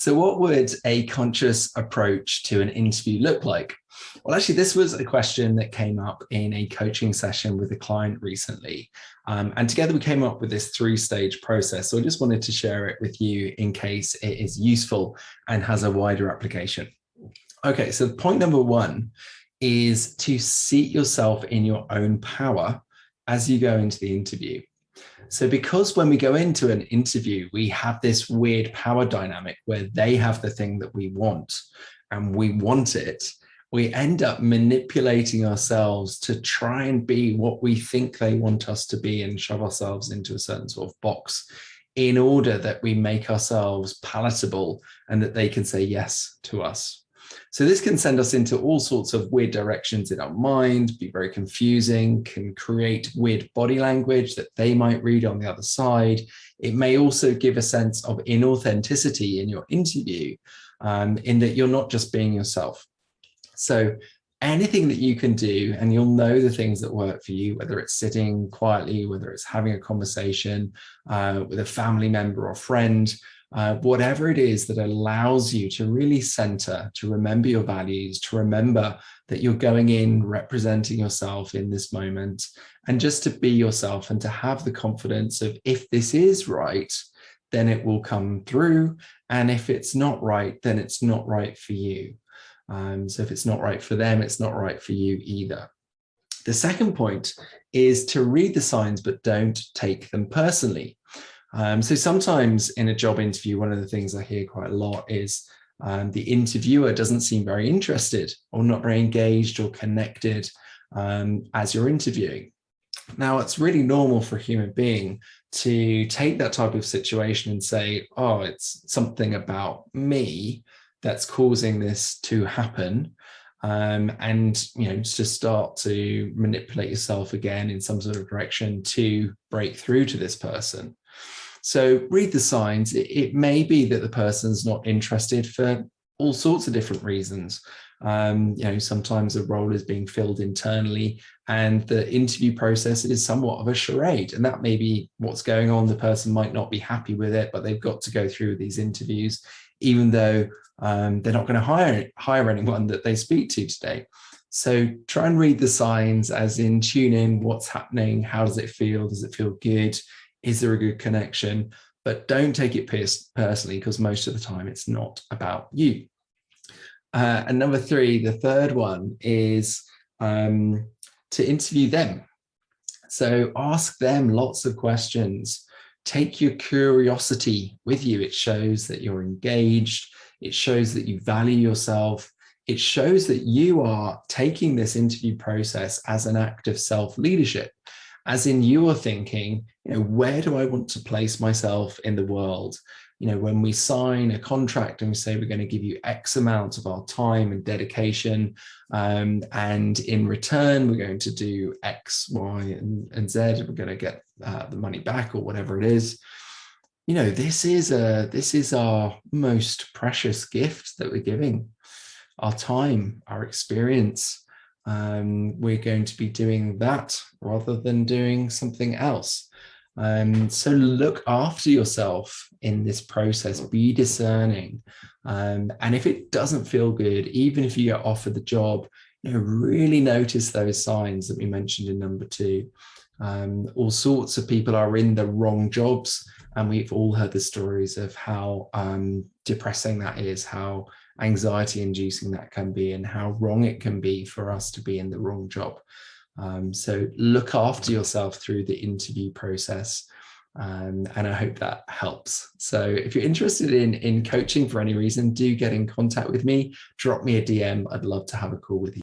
So what would a conscious approach to an interview look like? Well, actually, this was a question that came up in a coaching session with a client recently. And together we came up with this three-stage process. So I just wanted to share it with you in case it is useful and has a wider application. Okay, so point number one is to seat yourself in your own power as you go into the interview. So because when we go into an interview, we have this weird power dynamic where they have the thing that we want and we want it, we end up manipulating ourselves to try and be what we think they want us to be and shove ourselves into a certain sort of box in order that we make ourselves palatable and that they can say yes to us. So this can send us into all sorts of weird directions in our mind, be very confusing, can create weird body language that they might read on the other side. It may also give a sense of inauthenticity in your interview, in that you're not just being yourself. So anything that you can do, and you'll know the things that work for you, whether it's sitting quietly, whether it's having a conversation with a family member or friend, whatever it is that allows you to really center, to remember your values, to remember that you're going in representing yourself in this moment, and just to be yourself and to have the confidence of, if this is right, then it will come through. And if it's not right, then it's not right for you. So if it's not right for them, it's not right for you either. The second point is to read the signs, but don't take them personally. So sometimes in a job interview, one of the things I hear quite a lot is the interviewer doesn't seem very interested or not very engaged or connected as you're interviewing. Now, it's really normal for a human being to take that type of situation and say, oh, it's something about me that's causing this to happen. And to start to manipulate yourself again in some sort of direction to break through to this person. So read the signs. It may be that the person's not interested for all sorts of different reasons. Sometimes a role is being filled internally and the interview process is somewhat of a charade. And that may be what's going on. The person might not be happy with it, but they've got to go through these interviews, even though they're not going to hire anyone that they speak to today. So try and read the signs, as in tune in what's happening. How does it feel? Does it feel good? Is there a good connection? But don't take it personally, because most of the time it's not about you. And number three, the third one is to interview them. So ask them lots of questions. Take your curiosity with you. It shows that you're engaged. It shows that you value yourself. It shows that you are taking this interview process as an act of self-leadership, as in you are thinking, where do I want to place myself in the world? When we sign a contract and we say we're going to give you X amount of our time and dedication, and in return, we're going to do X, Y, and Z, we're going to get the money back or whatever it is. This is our most precious gift that we're giving, our time, our experience. We're going to be doing that rather than doing something else. So look after yourself in this process, be discerning. And if it doesn't feel good, even if you get offered the job, really notice those signs that we mentioned in number two. All sorts of people are in the wrong jobs, and we've all heard the stories of how depressing that is, how anxiety inducing that can be, and how wrong it can be for us to be in the wrong job. So look after yourself through the interview process. And I hope that helps. So if you're interested in coaching for any reason, do get in contact with me. Drop me a DM. I'd love to have a call with you.